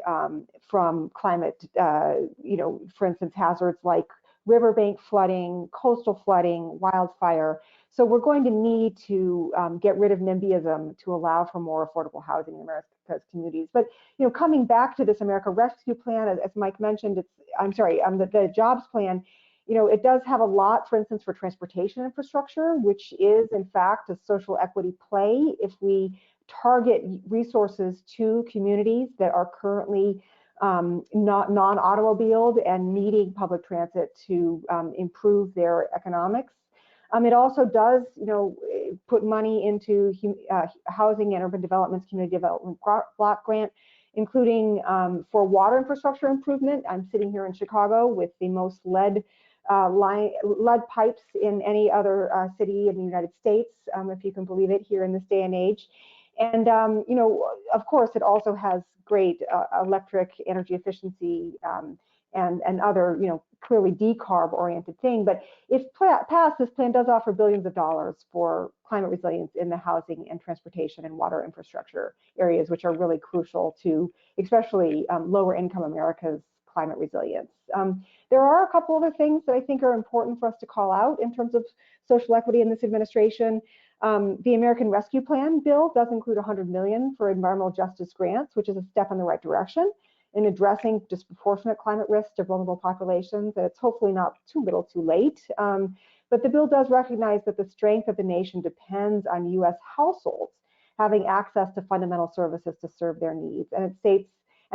from climate, for instance, hazards like riverbank flooding, coastal flooding, wildfire. So we're going to need to get rid of NIMBYism to allow for more affordable housing in America's communities. But coming back to this America Rescue Plan, as Mike mentioned, the jobs plan. It does have a lot, for instance, for transportation infrastructure, which is in fact a social equity play. If we target resources to communities that are currently not non-automobiled and needing public transit to improve their economics. It also does, put money into housing and urban development's community development block grant, including for water infrastructure improvement. I'm sitting here in Chicago with the most lead pipes in any other city in the United States, if you can believe it, here in this day and age. And, of course, it also has great electric energy efficiency and other, clearly decarb-oriented thing. But if passed, this plan does offer billions of dollars for climate resilience in the housing and transportation and water infrastructure areas, which are really crucial to especially lower income America's climate resilience. There are a couple other things that I think are important for us to call out in terms of social equity in this administration. The American Rescue Plan bill does include $100 million for environmental justice grants, which is a step in the right direction in addressing disproportionate climate risks to vulnerable populations. And it's hopefully not too little too late. But the bill does recognize that the strength of the nation depends on US households having access to fundamental services to serve their needs. And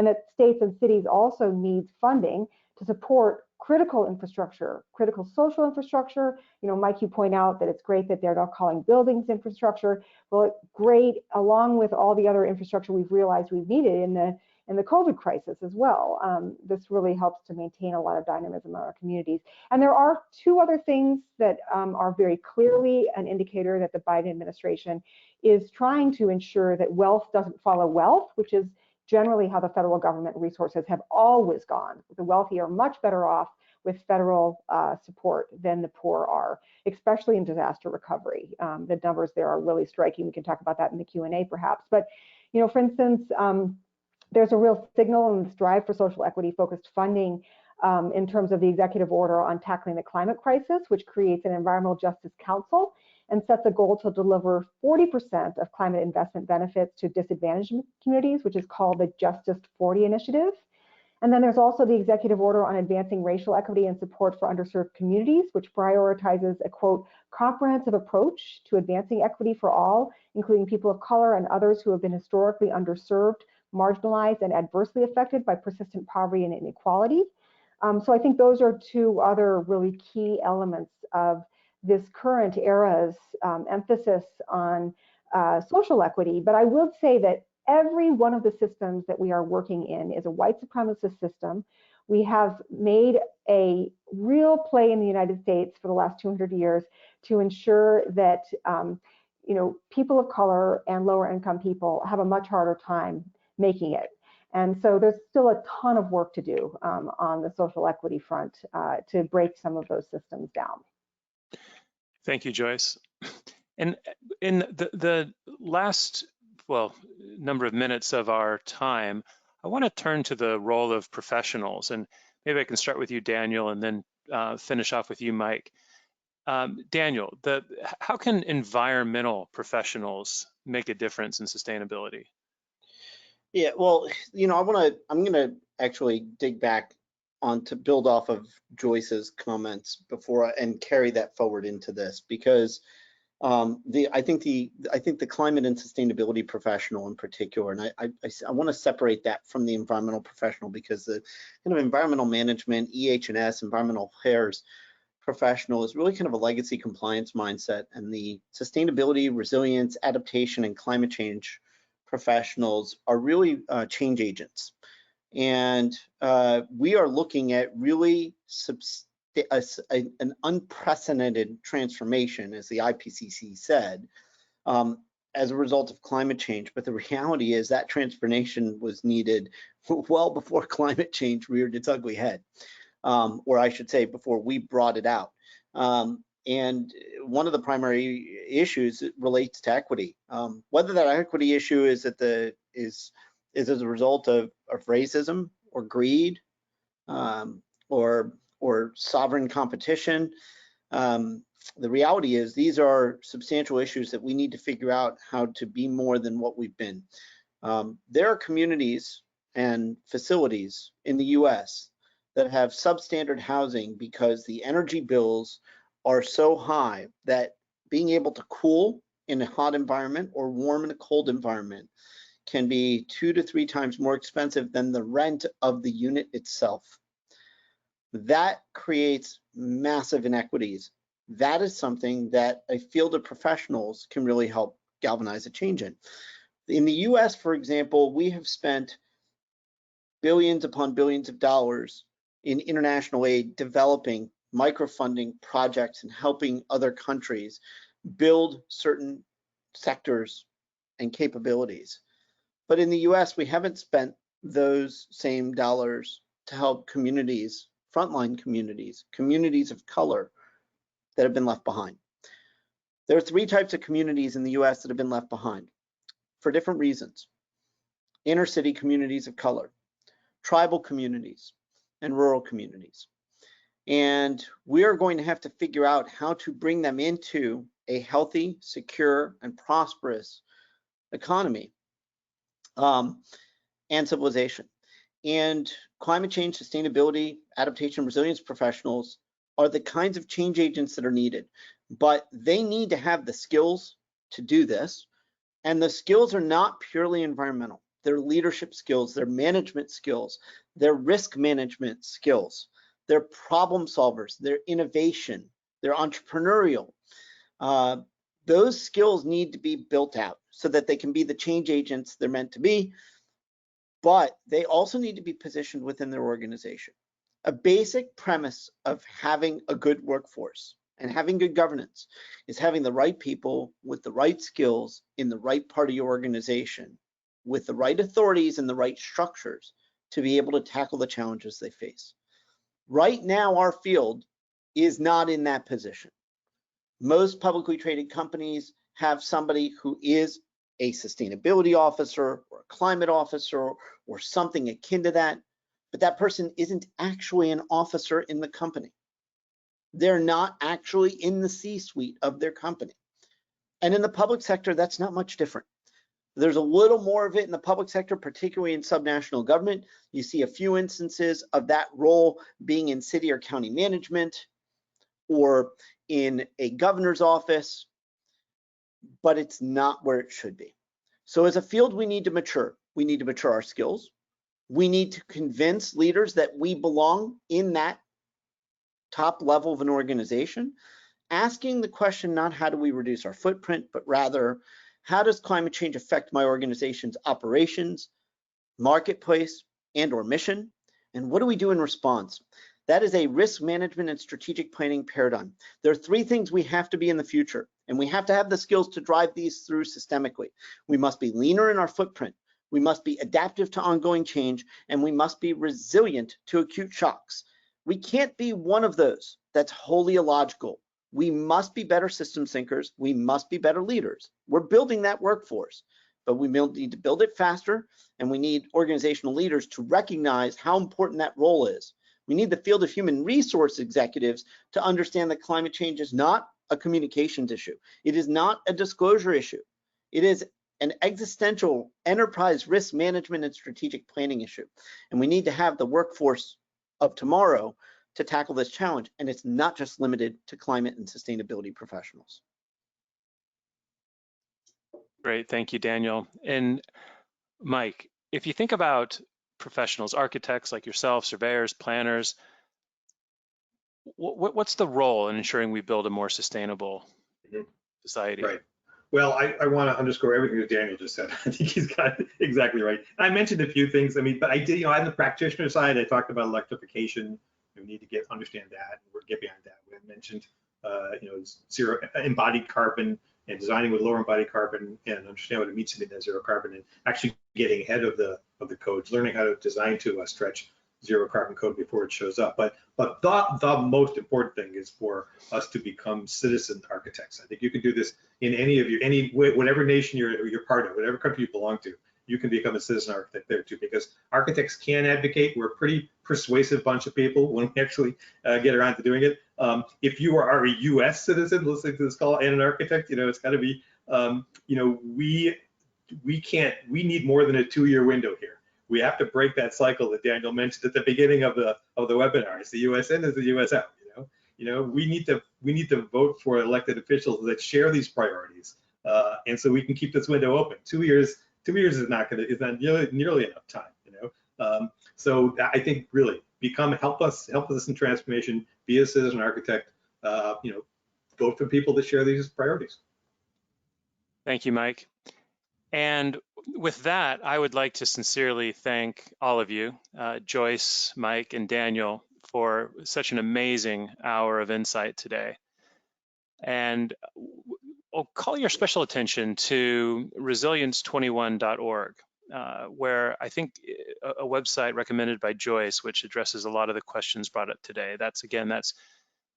that states and cities also need funding to support critical infrastructure, critical social infrastructure. Mike, you point out that it's great that they're not calling buildings infrastructure. Well, great, along with all the other infrastructure we've realized we've needed in the COVID crisis as well. This really helps to maintain a lot of dynamism in our communities. And there are two other things that are very clearly an indicator that the Biden administration is trying to ensure that wealth doesn't follow wealth, which is generally how the federal government resources have always gone. The wealthy are much better off with federal support than the poor are, especially in disaster recovery. The numbers there are really striking. We can talk about that in the Q&A perhaps. But, for instance, there's a real signal in this drive for social equity focused funding in terms of the executive order on tackling the climate crisis, which creates an environmental justice council and sets a goal to deliver 40% of climate investment benefits to disadvantaged communities, which is called the Justice 40 Initiative. And then there's also the executive order on advancing racial equity and support for underserved communities, which prioritizes a, quote, comprehensive approach to advancing equity for all, including people of color and others who have been historically underserved, marginalized, and adversely affected by persistent poverty and inequality. So I think those are two other really key elements of this current era's emphasis on social equity. But I will say that every one of the systems that we are working in is a white supremacist system. We have made a real play in the United States for the last 200 years to ensure that people of color and lower income people have a much harder time making it. And so there's still a ton of work to do on the social equity front to break some of those systems down. Thank you, Joyce. And in the last, well, number of minutes of our time, I want to turn to the role of professionals. And maybe I can start with you, Daniel, and then finish off with you, Mike. Daniel, how can environmental professionals make a difference in sustainability? Yeah, well, I'm gonna actually dig back on to build off of Joyce's comments before and carry that forward into this, because I think the climate and sustainability professional in particular, and I want to separate that from the environmental professional, because the kind of environmental management, EH&S, environmental affairs professional is really kind of a legacy compliance mindset, and the sustainability, resilience, adaptation, and climate change professionals are really change agents. And we are looking at really an unprecedented transformation, as the IPCC said, as a result of climate change. But the reality is that transformation was needed well before climate change reared its ugly head. Or I should say, before we brought it out. And one of the primary issues relates to equity. Whether that equity issue is is as a result of racism or greed, or sovereign competition. The reality is these are substantial issues that we need to figure out how to be more than what we've been. There are communities and facilities in the US that have substandard housing because the energy bills are so high that being able to cool in a hot environment or warm in a cold environment can be 2 to 3 times more expensive than the rent of the unit itself. That creates massive inequities. That is something that a field of professionals can really help galvanize a change in. In the US, for example, we have spent billions upon billions of dollars in international aid developing microfunding projects and helping other countries build certain sectors and capabilities. But in the US, we haven't spent those same dollars to help communities, frontline communities, communities of color that have been left behind. There are 3 types of communities in the US that have been left behind for different reasons. Inner city communities of color, tribal communities, and rural communities. And we are going to have to figure out how to bring them into a healthy, secure, and prosperous economy and civilization. And climate change, sustainability, adaptation, resilience professionals are the kinds of change agents that are needed, but they need to have the skills to do this. And the skills are not purely environmental. They're leadership skills, they're management skills, they're risk management skills, they're problem solvers, they're innovation, they're entrepreneurial. Those skills need to be built out so that they can be the change agents they're meant to be, but they also need to be positioned within their organization. A basic premise of having a good workforce and having good governance is having the right people with the right skills in the right part of your organization, with the right authorities and the right structures to be able to tackle the challenges they face. Right now, our field is not in that position. Most publicly traded companies have somebody who is a sustainability officer or a climate officer or something akin to that, but that person isn't actually an officer in the company. They're not actually in the C-suite of their company. And in the public sector, that's not much different. There's a little more of it in the public sector, particularly in subnational government. You see a few instances of that role being in city or county management or in a governor's office, but it's not where it should be. So as a field, we need to mature. We need to mature our skills. We need to convince leaders that we belong in that top level of an organization, asking the question not how do we reduce our footprint, but rather how does climate change affect my organization's operations, marketplace, and or mission, and what do we do in response? That is a risk management and strategic planning paradigm. There are 3 things we have to be in the future, and we have to have the skills to drive these through systemically. We must be leaner in our footprint. We must be adaptive to ongoing change, and we must be resilient to acute shocks. We can't be one of those. That's wholly illogical. We must be better system thinkers. We must be better leaders. We're building that workforce, but we need to build it faster, and we need organizational leaders to recognize how important that role is. We need the field of human resource executives to understand that climate change is not a communications issue. It is not a disclosure issue. It is an existential enterprise risk management and strategic planning issue. And we need to have the workforce of tomorrow to tackle this challenge. And it's not just limited to climate and sustainability professionals. Great, thank you, Daniel. And Mike, if you think about professionals, architects like yourself, surveyors, planners, what's the role in ensuring we build a more sustainable society? Right. Well, I want to underscore everything that Daniel just said. I think he's got it exactly right. I mentioned a few things. I mean, but I did, you know, on the practitioner side, I talked about electrification. We need to understand that, and we're get behind that. We mentioned, you know, zero embodied carbon and designing with lower embodied carbon, and understand what it means to be net zero carbon, and actually getting ahead of the codes, learning how to design to stretch zero carbon code before it shows up. But the most important thing is for us to become citizen architects. I think you can do this in whatever nation you're part of, whatever country you belong to. You can become a citizen architect there too, because architects can advocate. We're a pretty persuasive bunch of people when we actually get around to doing it. If you are a U.S. citizen listening to this call and an architect, you know, it's got to be, you know, we need more than a 2-year window here. We have to break that cycle that Daniel mentioned at the beginning of the webinar. It's the US in, is the US out. You know, we need to vote for elected officials that share these priorities, and so we can keep this window open. 2 years is not nearly enough time. You know, so I think really help us in transformation. Be a citizen architect. You know, vote for people that share these priorities. Thank you, Mike. And with that, I would like to sincerely thank all of you, Joyce, Mike, and Daniel, for such an amazing hour of insight today. And I'll call your special attention to resilience21.org, where I think a website recommended by Joyce, which addresses a lot of the questions brought up today. That's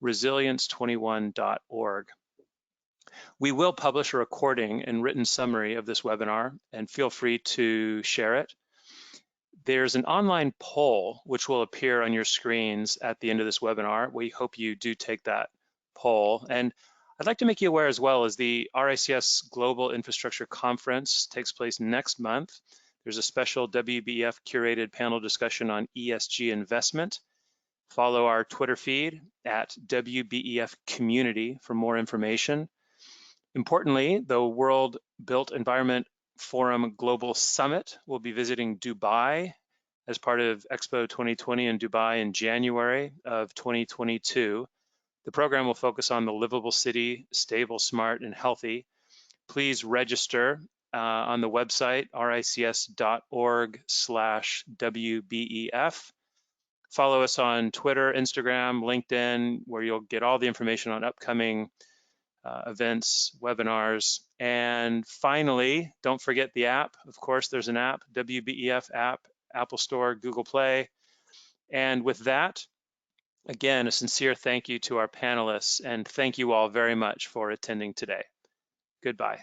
resilience21.org. We will publish a recording and written summary of this webinar, and feel free to share it. There's an online poll which will appear on your screens at the end of this webinar. We hope you do take that poll. And I'd like to make you aware as well as the RICS Global Infrastructure Conference takes place next month. There's a special WBEF curated panel discussion on ESG investment. Follow our Twitter feed at WBEF Community for more information. Importantly, the World Built Environment Forum Global Summit will be visiting Dubai as part of Expo 2020 in Dubai in January of 2022. The program will focus on the livable city, stable, smart, and healthy. Please register on the website rics.org/WBEF. Follow us on Twitter, Instagram, LinkedIn, where you'll get all the information on upcoming events, webinars. And finally, don't forget the app. Of course, there's an app, WBEF app, Apple Store, Google Play. And with that, again, a sincere thank you to our panelists, and thank you all very much for attending today. Goodbye.